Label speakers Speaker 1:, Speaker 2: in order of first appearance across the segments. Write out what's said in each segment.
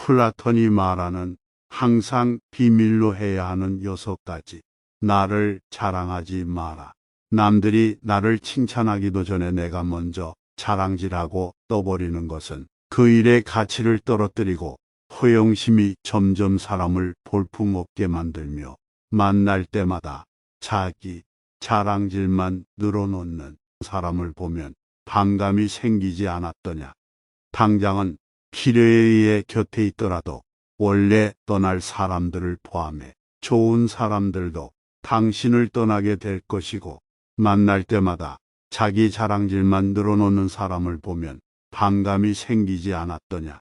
Speaker 1: 플라톤이 말하는 항상 비밀로 해야 하는 6가지. 나를 자랑하지 마라. 남들이 나를 칭찬하기도 전에 내가 먼저 자랑질하고 떠버리는 것은 그 일의 가치를 떨어뜨리고 허영심이 점점 사람을 볼품없게 만들며 만날 때마다 자기 자랑질만 늘어놓는 사람을 보면 반감이 생기지 않았더냐. 당장은 필요에 의해 곁에 있더라도 원래 떠날 사람들을 포함해 좋은 사람들도 당신을 떠나게 될 것이고, 만날 때마다 자기 자랑질만 늘어놓는 사람을 보면 반감이 생기지 않았더냐.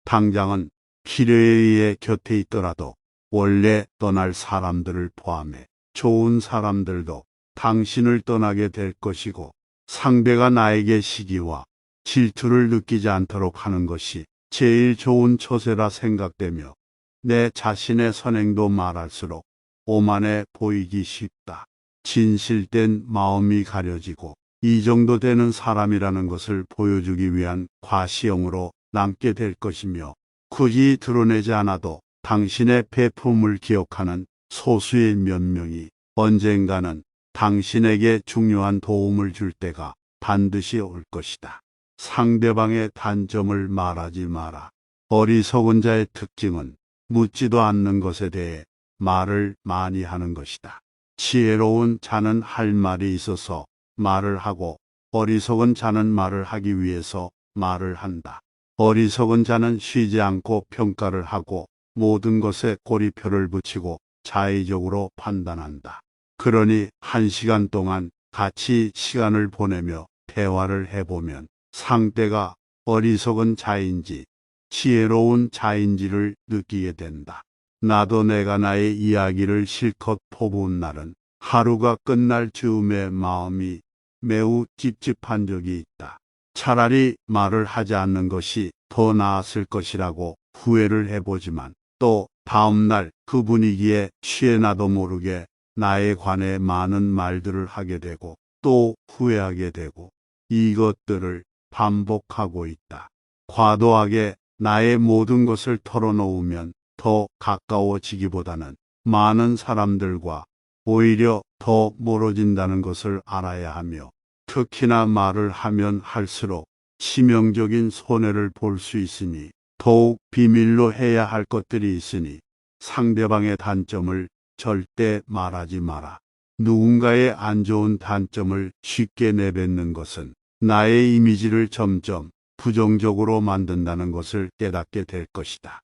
Speaker 1: 당장은 필요에 의해 곁에 있더라도 원래 떠날 사람들을 포함해 좋은 사람들도 당신을 떠나게 될 것이고, 상대가 나에게 시기와 질투를 느끼지 않도록 하는 것이 제일 좋은 처세라 생각되며, 내 자신의 선행도 말할수록 오만해 보이기 쉽다. 진실된 마음이 가려지고 이 정도 되는 사람이라는 것을 보여주기 위한 과시형으로 남게 될 것이며, 굳이 드러내지 않아도 당신의 배품을 기억하는 소수의 몇 명이 언젠가는 당신에게 중요한 도움을 줄 때가 반드시 올 것이다. 상대방의 단점을 말하지 마라. 어리석은 자의 특징은 묻지도 않는 것에 대해 말을 많이 하는 것이다. 지혜로운 자는 할 말이 있어서 말을 하고, 어리석은 자는 말을 하기 위해서 말을 한다. 어리석은 자는 쉬지 않고 평가를 하고 모든 것에 꼬리표를 붙이고 자의적으로 판단한다. 그러니 1시간 동안 같이 시간을 보내며 대화를 해보면 상대가 어리석은 자인지 지혜로운 자인지를 느끼게 된다. 나도 내가 나의 이야기를 실컷 퍼부은 날은 하루가 끝날 즈음에 마음이 매우 찝찝한 적이 있다. 차라리 말을 하지 않는 것이 더 나았을 것이라고 후회를 해보지만, 또 다음날 그 분위기에 취해 나도 모르게 나에 관해 많은 말들을 하게 되고 또 후회하게 되고, 이것들을 반복하고 있다. 과도하게 나의 모든 것을 털어놓으면 더 가까워지기보다는 많은 사람들과 오히려 더 멀어진다는 것을 알아야 하며, 특히나 말을 하면 할수록 치명적인 손해를 볼 수 있으니 더욱 비밀로 해야 할 것들이 있으니 상대방의 단점을 절대 말하지 마라. 누군가의 안 좋은 단점을 쉽게 내뱉는 것은 나의 이미지를 점점 부정적으로 만든다는 것을 깨닫게 될 것이다.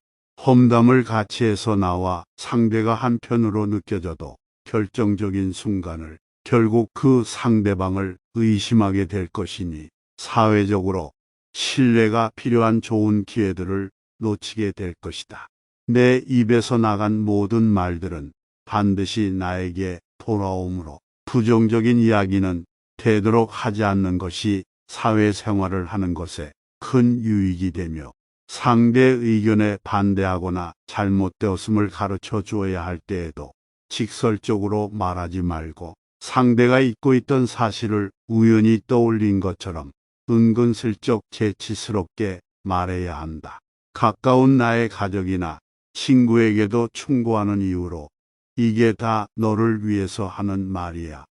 Speaker 1: 험담을 같이 해서 나와 상대가 한편으로 느껴져도 결정적인 순간을 결국 그 상대방을 의심하게 될 것이니, 사회적으로 신뢰가 필요한 좋은 기회들을 놓치게 될 것이다. 내 입에서 나간 모든 말들은 반드시 나에게 돌아오므로 부정적인 이야기는 되도록 하지 않는 것이 사회생활을 하는 것에 큰 유익이 되며, 상대의 의견에 반대하거나 잘못되었음을 가르쳐 주어야 할 때에도 직설적으로 말하지 말고, 상대가 잊고 있던 사실을 우연히 떠올린 것처럼 은근슬쩍 재치스럽게 말해야 한다. 가까운 나의 가족이나 친구에게도 충고하는 이유로 "이게 다 너를 위해서 하는 말이야"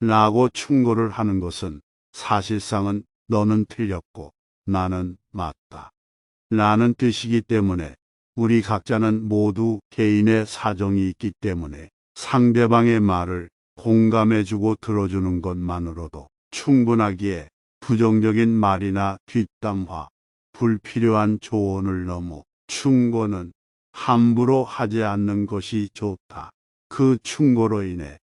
Speaker 1: 라고 충고를 하는 것은 사실상은 너는 틀렸고 나는 맞다 라는 뜻이기 때문에, 우리 각자는 모두 개인의 사정이 있기 때문에 상대방의 말을 공감해주고 들어주는 것만으로도 충분하기에, 부정적인 말이나 뒷담화, 불필요한 조언을 넘어 충고는 함부로 하지 않는 것이 좋다. 그 충고로 인해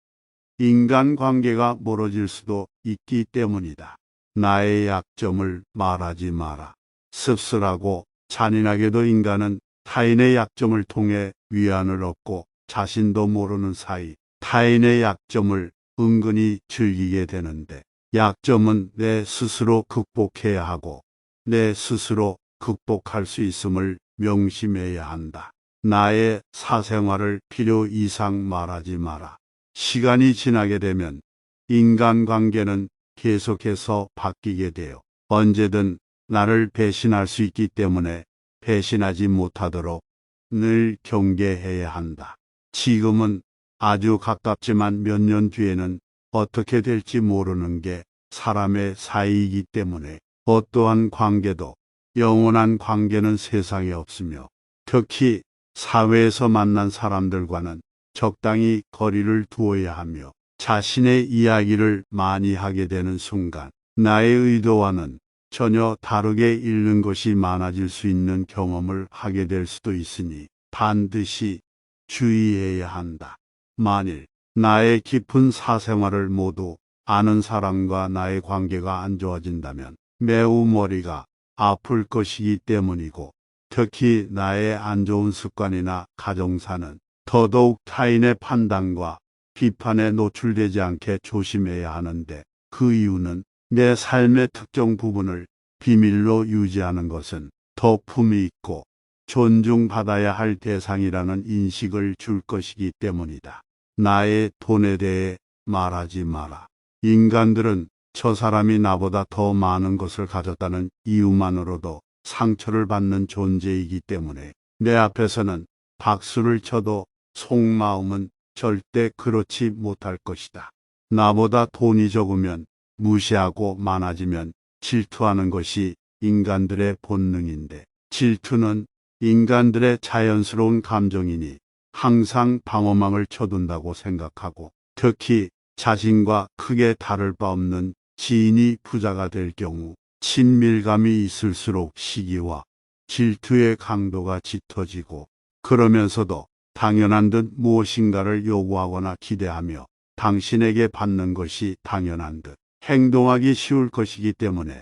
Speaker 1: 인간관계가 멀어질 수도 있기 때문이다. 나의 약점을 말하지 마라. 씁쓸하고 잔인하게도 인간은 타인의 약점을 통해 위안을 얻고 자신도 모르는 사이 타인의 약점을 은근히 즐기게 되는데, 약점은 내 스스로 극복해야 하고 내 스스로 극복할 수 있음을 명심해야 한다. 나의 사생활을 필요 이상 말하지 마라. 시간이 지나게 되면 인간관계는 계속해서 바뀌게 되어 언제든 나를 배신할 수 있기 때문에 배신하지 못하도록 늘 경계해야 한다. 지금은 아주 가깝지만 몇 년 뒤에는 어떻게 될지 모르는 게 사람의 사이이기 때문에 어떠한 관계도 영원한 관계는 세상에 없으며 특히 사회에서 만난 사람들과는 적당히 거리를 두어야 하며 자신의 이야기를 많이 하게 되는 순간 나의 의도와는 전혀 다르게 읽는 것이 많아질 수 있는 경험을 하게 될 수도 있으니 반드시 주의해야 한다. 만일 나의 깊은 사생활을 모두 아는 사람과 나의 관계가 안 좋아진다면 매우 머리가 아플 것이기 때문이고 특히 나의 안 좋은 습관이나 가정사는 더더욱 타인의 판단과 비판에 노출되지 않게 조심해야 하는데 그 이유는 내 삶의 특정 부분을 비밀로 유지하는 것은 더 품이 있고 존중받아야 할 대상이라는 인식을 줄 것이기 때문이다. 나의 돈에 대해 말하지 마라. 인간들은 저 사람이 나보다 더 많은 것을 가졌다는 이유만으로도 상처를 받는 존재이기 때문에 내 앞에서는 박수를 쳐도 속마음은 절대 그렇지 못할 것이다. 나보다 돈이 적으면 무시하고 많아지면 질투하는 것이 인간들의 본능인데 질투는 인간들의 자연스러운 감정이니 항상 방어막을 쳐둔다고 생각하고 특히 자신과 크게 다를 바 없는 지인이 부자가 될 경우 친밀감이 있을수록 시기와 질투의 강도가 짙어지고 그러면서도 당연한 듯 무엇인가를 요구하거나 기대하며 당신에게 받는 것이 당연한 듯 행동하기 쉬울 것이기 때문에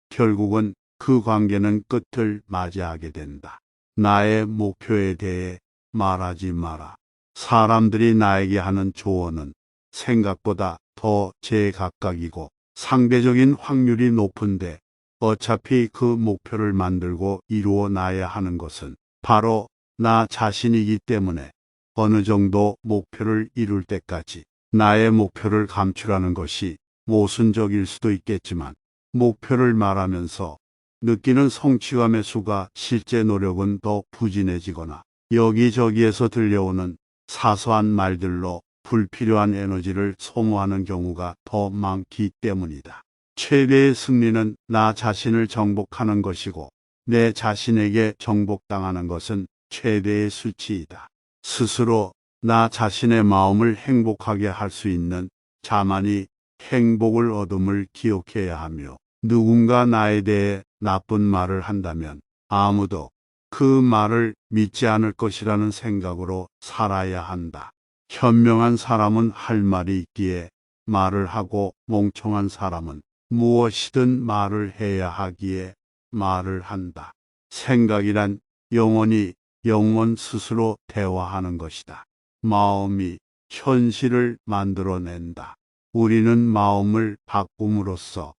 Speaker 1: 결국은 그 관계는 끝을 맞이하게 된다. 나의 목표에 대해 말하지 마라. 사람들이 나에게 하는 조언은 생각보다 더 제각각이고 상대적인 확률이 높은데 어차피 그 목표를 만들고 이루어 놔야 하는 것은 바로 나 자신이기 때문에 어느 정도 목표를 이룰 때까지 나의 목표를 감추라는 것이 모순적일 수도 있겠지만 목표를 말하면서 느끼는 성취감의 수가 실제 노력은 더 부진해지거나 여기저기에서 들려오는 사소한 말들로 불필요한 에너지를 소모하는 경우가 더 많기 때문이다. 최대의 승리는 나 자신을 정복하는 것이고 내 자신에게 정복당하는 것은 최대의 수치이다. 스스로 나 자신의 마음을 행복하게 할 수 있는 자만이 행복을 얻음을 기억해야 하며 누군가 나에 대해 나쁜 말을 한다면 아무도 그 말을 믿지 않을 것이라는 생각으로 살아야 한다. 현명한 사람은 할 말이 있기에 말을 하고 멍청한 사람은 무엇이든 말을 해야 하기에 말을 한다. 생각이란 영원히 영혼 스스로 대화하는 것이다. 마음이 현실을 만들어낸다. 우리는 마음을 바꿈으로써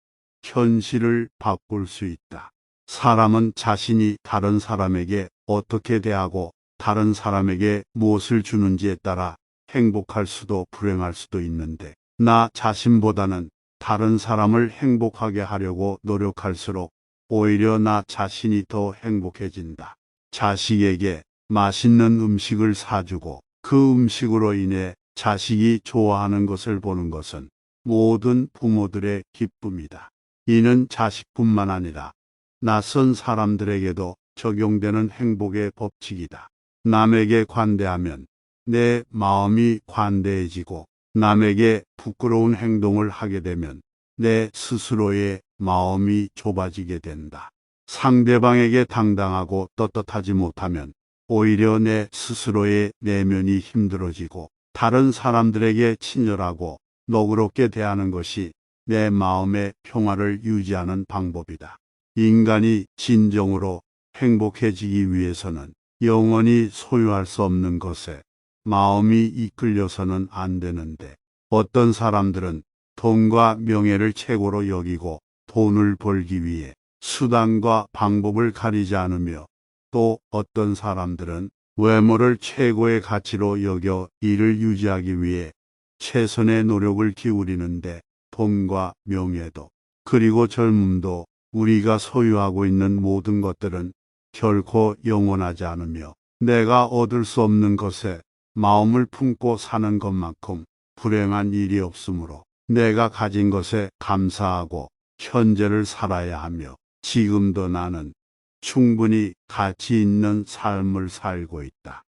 Speaker 1: 현실을 바꿀 수 있다. 사람은 자신이 다른 사람에게 어떻게 대하고 다른 사람에게 무엇을 주는지에 따라 행복할 수도 불행할 수도 있는데 나 자신보다는 다른 사람을 행복하게 하려고 노력할수록 오히려 나 자신이 더 행복해진다. 자식에게 맛있는 음식을 사주고 그 음식으로 인해 자식이 좋아하는 것을 보는 것은 모든 부모들의 기쁨이다. 이는 자식뿐만 아니라 낯선 사람들에게도 적용되는 행복의 법칙이다. 남에게 관대하면 내 마음이 관대해지고 남에게 부끄러운 행동을 하게 되면 내 스스로의 마음이 좁아지게 된다. 상대방에게 당당하고 떳떳하지 못하면 오히려 내 스스로의 내면이 힘들어지고 다른 사람들에게 친절하고 너그럽게 대하는 것이 내 마음의 평화를 유지하는 방법이다. 인간이 진정으로 행복해지기 위해서는 영원히 소유할 수 없는 것에 마음이 이끌려서는 안 되는데 어떤 사람들은 돈과 명예를 최고로 여기고 돈을 벌기 위해 수단과 방법을 가리지 않으며 또 어떤 사람들은 외모를 최고의 가치로 여겨 이를 유지하기 위해 최선의 노력을 기울이는데 돈과 명예도 그리고 젊음도 우리가 소유하고 있는 모든 것들은 결코 영원하지 않으며 내가 얻을 수 없는 것에 마음을 품고 사는 것만큼 불행한 일이 없으므로 내가 가진 것에 감사하고 현재를 살아야 하며 지금도 나는 충분히 가치 있는 삶을 살고 있다.